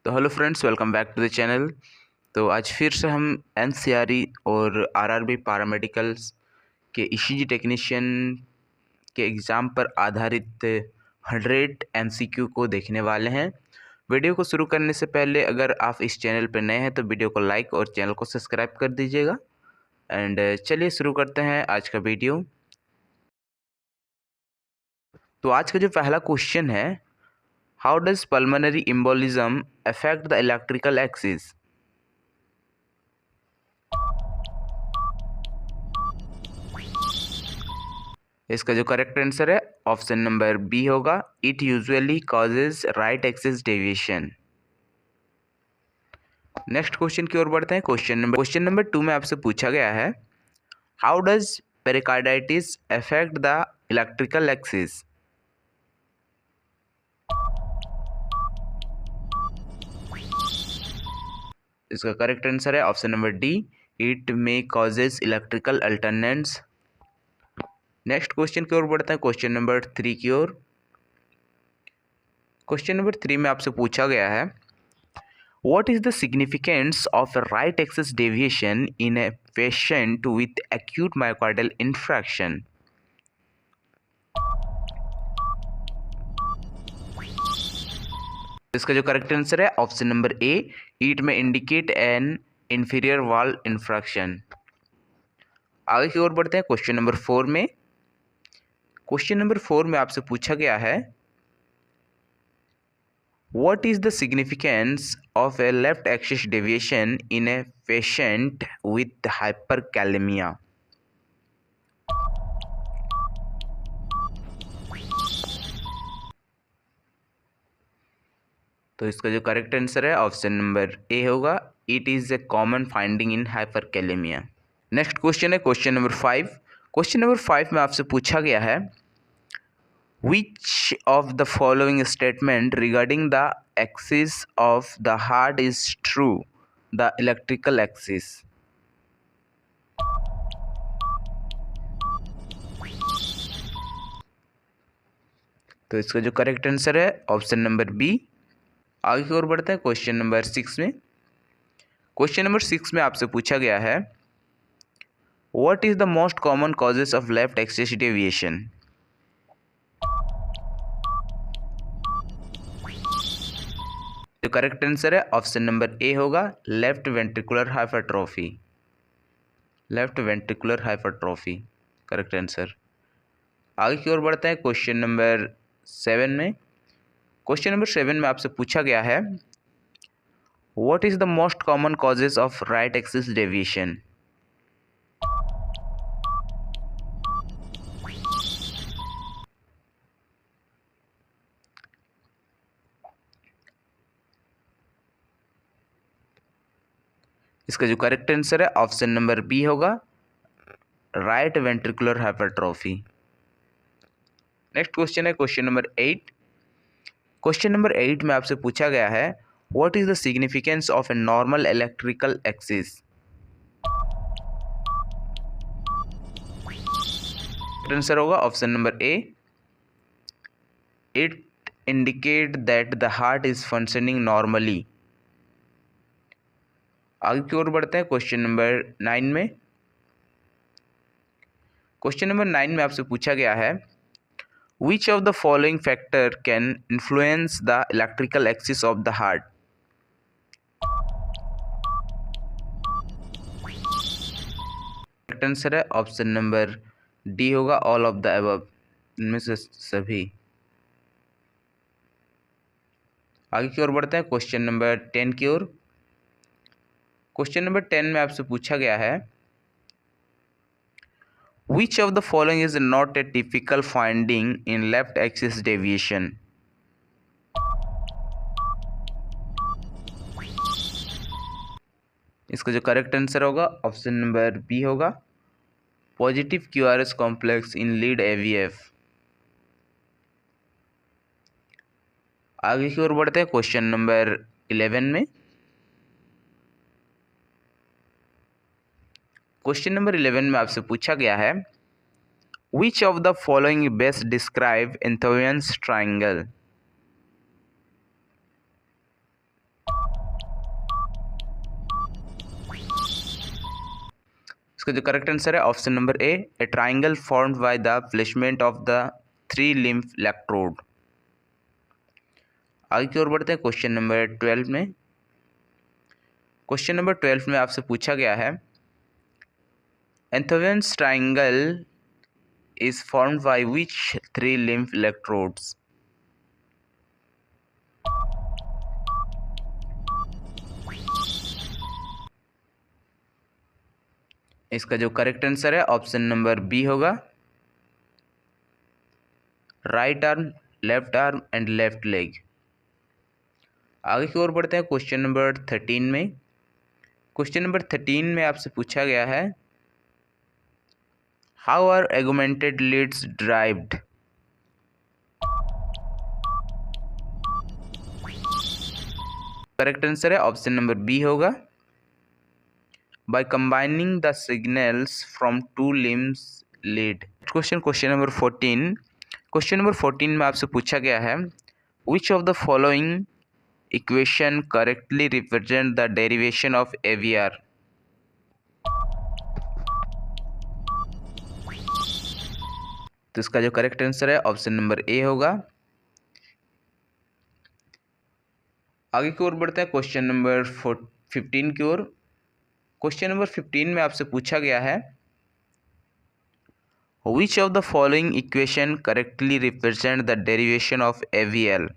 तो hello friends, welcome back to the channel. तो आज फिर से हम एनसीआरई और आरआरबी पैरामेडिकल्स के ईसीजी टेक्नीशियन के एग्ज़ाम पर आधारित 100 एमसीक्यू को देखने वाले हैं। वीडियो को शुरू करने से पहले अगर आप इस चैनल पर नए हैं तो वीडियो को लाइक और चैनल को सब्सक्राइब कर दीजिएगा। एंड चलिए शुरू करते हैं आज का वीडियो। तो आज का जो पहला क्वेश्चन है, how does pulmonary embolism affect the electrical axis? इसका जो करेक्ट आंसर है ऑप्शन नंबर बी होगा, it usually causes right axis deviation. Next question की ओर बढ़ते हैं। क्वेश्चन नंबर 2 में आपसे पूछा गया है, how does pericarditis affect the electrical axis? इसका करेक्ट आंसर है option number D, it may causes electrical alternates. Next question की ओर बढ़ते हैं, क्वेश्चन नंबर 3 की ओर। क्वेश्चन नंबर 3 में आपसे पूछा गया है, what is the significance of a right axis deviation in a patient with acute myocardial infarction? इसका जो करेक्ट आंसर है ऑप्शन नंबर ए, इट में इंडिकेट एन इंफीरियर वाल इंफ्रैक्शन। आगे की ओर बढ़ते हैं क्वेश्चन नंबर 4 में। क्वेश्चन नंबर 4 में आपसे पूछा गया है, what is the significance of a left axis deviation in a patient with hyperkalemia? तो इसका जो करेक्ट आंसर है ऑप्शन नंबर ए होगा, it is a common finding in hyperkalaemia. Next question है क्वेश्चन नंबर 5। क्वेश्चन नंबर 5 में आपसे पूछा गया है, which of the following statement regarding the axis of the heart is true, the electrical axis? तो इसका जो करेक्ट आंसर है ऑप्शन नंबर बी। आगे की ओर बढ़ते हैं क्वेश्चन नंबर 6 में। क्वेश्चन नंबर 6 में आपसे पूछा गया है, what is the most common causes of left axis deviation? जो करेक्ट आंसर है ऑप्शन नंबर ए होगा, left ventricular hypertrophy. Left ventricular hypertrophy correct answer. आगे की ओर बढ़ते हैं क्वेश्चन नंबर 7 में। क्वेश्चन नंबर 7 में आपसे पूछा गया है, what is the most common causes of right axis deviation? इसका जो करेक्ट आंसर है ऑप्शन नंबर बी होगा, right ventricular hypertrophy. Next question है क्वेश्चन नंबर 8। क्वेश्चन नंबर 8 में आपसे पूछा गया है, what is the significance of a normal electrical axis? Answer होगा option number a, it indicate that the heart is functioning normally. आगे की ओर बढ़ते हैं क्वेश्चन नंबर 9 में। क्वेश्चन नंबर 9 में आपसे पूछा गया है, which of the following factor can influence the electrical axis of the heart? Correct answer है ऑप्शन नंबर डी होगा, ऑल ऑफ द अबव, इनमें से सभी। आगे की ओर बढ़ते हैं क्वेश्चन नंबर 10 की ओर। क्वेश्चन नंबर 10 में आपसे पूछा गया है, which of the following is not a typical finding in left axis deviation? इसका जो करेक्ट आंसर होगा ऑप्शन नंबर बी होगा, positive QRS complex in lead aVF. आगे की ओर बढ़ते हैं क्वेश्चन नंबर 11 में। क्वेश्चन नंबर 11 में आपसे पूछा गया है, which of the following best describe Enthoian's triangle? इसका जो करेक्ट आंसर है option number A triangle formed by the placement of the 3 lymph electrode. आगे की ओर बढ़ते हैं क्वेश्चन नंबर 12 में। क्वेश्चन नंबर 12 में आपसे पूछा गया है Einthoven's triangle is formed by which 3 limb electrodes. इसका जो करेक्ट आंसर है ऑप्शन नंबर बी होगा, right arm, left arm and left leg. आगे की ओर बढ़ते हैं क्वेश्चन नंबर 13 में। क्वेश्चन नंबर 13 में आपसे पूछा गया है how are augmented leads derived. Correct answer है ऑप्शन नंबर बी होगा, by combining the signals from 2 limbs lead. Question number 14। Question number 14 में आपसे पूछा गया है which of the following equation correctly represent the derivation of AVR। तो इसका जो करेक्ट आंसर है ऑप्शन नंबर ए होगा। आगे की ओर बढ़ते हैं क्वेश्चन नंबर 15 की ओर। क्वेश्चन नंबर 15 में आपसे पूछा गया है which of the following equation correctly represent the derivation of AVL।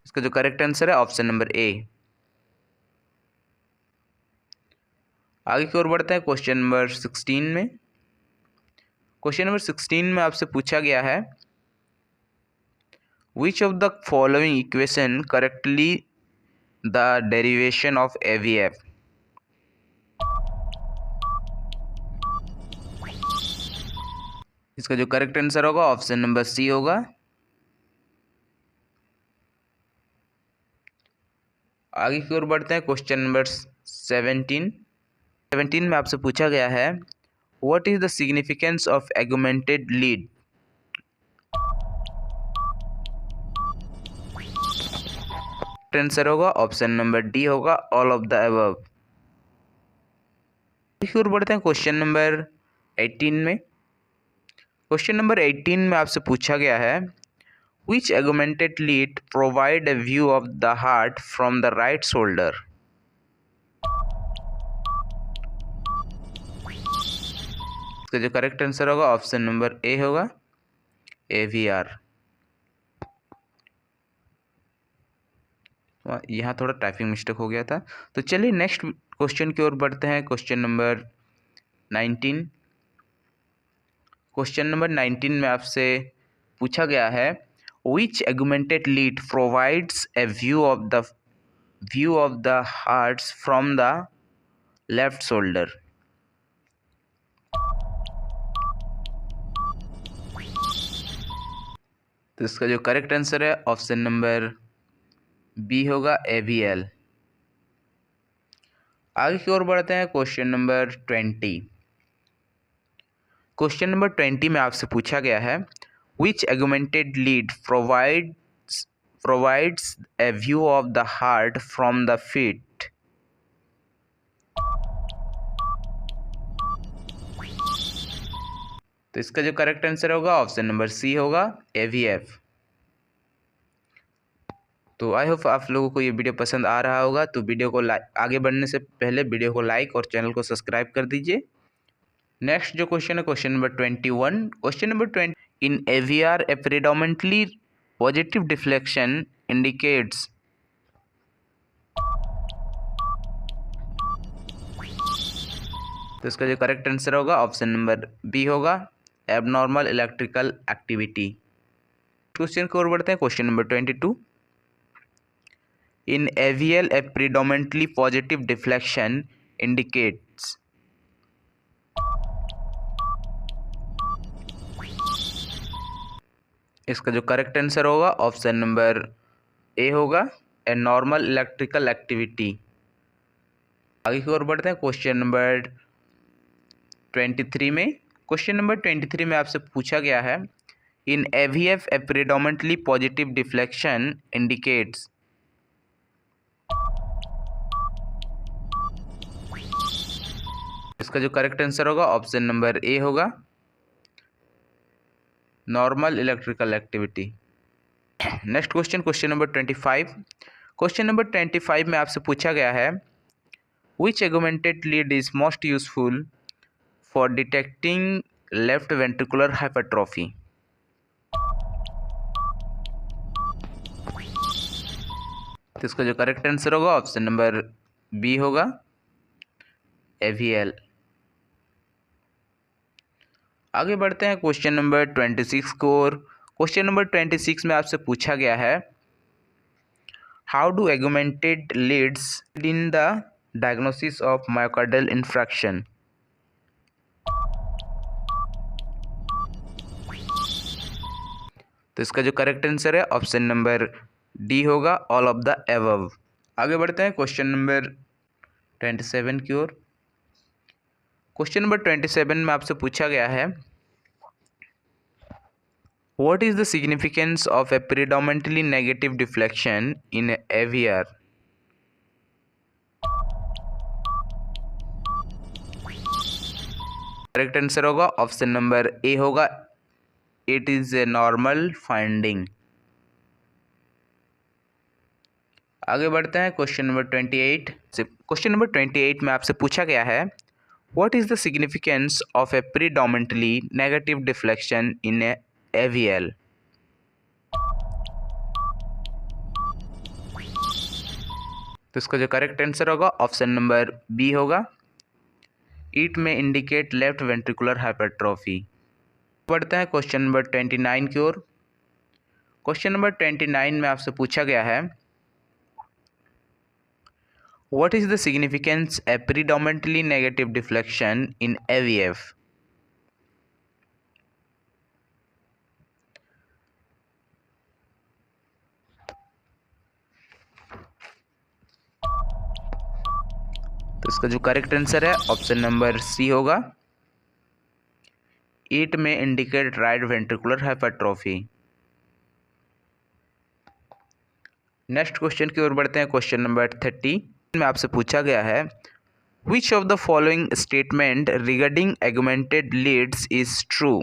इसका जो करेक्ट आंसर है ऑप्शन नंबर ए। आगे की ओर बढ़ते हैं क्वेश्चन नंबर 16 में। क्वेश्चन नंबर 16 में आपसे पूछा गया है which of the following equation correctly the derivation of AVF। इसका जो करेक्ट आंसर होगा ऑप्शन नंबर सी होगा। आगे की ओर बढ़ते हैं क्वेश्चन नंबर 17 में आपसे पूछा गया है what is the significance of augmented lead. Answer होगा ऑप्शन नंबर डी होगा, ऑल ऑफ द अबव। आगे और बढ़ते हैं क्वेश्चन नंबर 18 में। क्वेश्चन नंबर 18 में आपसे पूछा गया है which augmented lead provide a view of the heart from the right shoulder. इसका जो करेक्ट आंसर होगा ऑप्शन नंबर ए होगा, AVR। यहाँ थोड़ा टाइपिंग मिस्टेक हो गया था। तो चलिए नेक्स्ट क्वेश्चन की ओर बढ़ते हैं। Question number 19। क्वेश्चन नंबर 19 में आपसे पूछा गया है which augmented lead provides a view of the heart's from the left shoulder. तो इसका जो करेक्ट आंसर है ऑप्शन नंबर बी होगा, AVL। आगे की ओर बढ़ते हैं क्वेश्चन नंबर 20। क्वेश्चन नंबर 20 में आपसे पूछा गया है which augmented lead provides a view of the heart from the feet. तो इसका जो करेक्ट आंसर होगा ऑप्शन नंबर सी होगा, AVF। तो आई होप आप लोगों को ये वीडियो पसंद आ रहा होगा। तो वीडियो को आगे बढ़ने से पहले वीडियो को लाइक और चैनल को सब्सक्राइब कर दीजिए। नेक्स्ट जो क्वेश्चन है क्वेश्चन नंबर 21। क्वेश्चन नंबर 20 इन AVR ए प्रेडोमिनेंटली पॉजिटिव डिफ्लेक्शन इंडिकेट्स। तो इसका जो करेक्ट आंसर होगा ऑप्शन नंबर बी होगा, एबनॉर्मल इलेक्ट्रिकल एक्टिविटी। क्वेश्चन की ओर बढ़ते हैं क्वेश्चन नंबर 22। इन AVL ए प्रेडोमिनेंटली पॉजिटिव डिफ्लेक्शन इंडिकेट्स। इसका जो करेक्ट आंसर होगा ऑप्शन नंबर ए होगा, ए नॉर्मल इलेक्ट्रिकल एक्टिविटी। आगे की ओर बढ़ते हैं क्वेश्चन नंबर 23 में। क्वेश्चन नंबर 23 में आपसे पूछा गया है in AVF a predominantly positive deflection indicates. तो इसका जो करेक्ट आंसर होगा ऑप्शन नंबर ए होगा, normal electrical activity. Next question, question number 25। Question number 25 में आपसे पूछा गया है which augmented lead is most useful for detecting left ventricular hypertrophy. तो इसका जो करेक्ट आंसर होगा ऑप्शन नंबर बी होगा, AVL। आगे बढ़ते हैं क्वेश्चन नंबर 26 को, और क्वेश्चन नंबर 26 में आपसे पूछा गया है how do augmented leads in the diagnosis of myocardial infarction. तो इसका जो करेक्ट आंसर है ऑप्शन नंबर डी होगा, ऑल ऑफ द एबव। आगे बढ़ते हैं क्वेश्चन नंबर 27 की ओर। क्वेश्चन नंबर 27 में आपसे पूछा गया है what is the significance of A predominantly negative deflection in AVR। Correct answer होगा ऑप्शन नंबर ए होगा, it is a normal finding. आगे बढ़ते हैं क्वेश्चन नंबर 28 से। क्वेश्चन नंबर 28 में आपसे पूछा गया है what is the significance of A predominantly negative deflection in AVL। तो इसका जो करेक्ट आंसर होगा ऑप्शन नंबर बी होगा, इट में इंडिकेट लेफ्ट वेंट्रिकुलर हाइपरट्रॉफी। बढ़ते हैं क्वेश्चन नंबर 29 की ओर। क्वेश्चन नंबर 29 में आपसे पूछा गया है what is the significance A predominantly negative deflection in AVF। तो इसका जो करेक्ट आंसर है ऑप्शन नंबर सी होगा, इट में indicate right ventricular hypertrophy. Next question की ओर बढ़ते हैं क्वेश्चन नंबर 30 में आपसे पूछा गया है which of the following statement regarding augmented leads is true.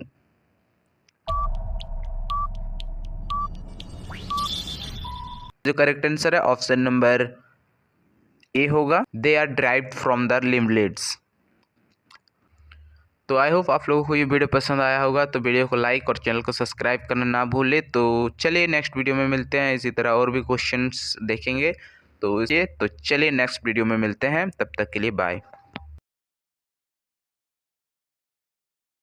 जो करेक्ट आंसर है ऑप्शन नंबर ए होगा, they are derived from the limb leads. तो आई होप आप लोगों को ये वीडियो पसंद आया होगा, तो वीडियो को लाइक और चैनल को सब्सक्राइब करना ना भूलें। तो चलिए नेक्स्ट वीडियो में मिलते हैं, इसी तरह और भी क्वेश्चंस देखेंगे। तो चलिए नेक्स्ट वीडियो में मिलते हैं, तब तक के लिए बाय।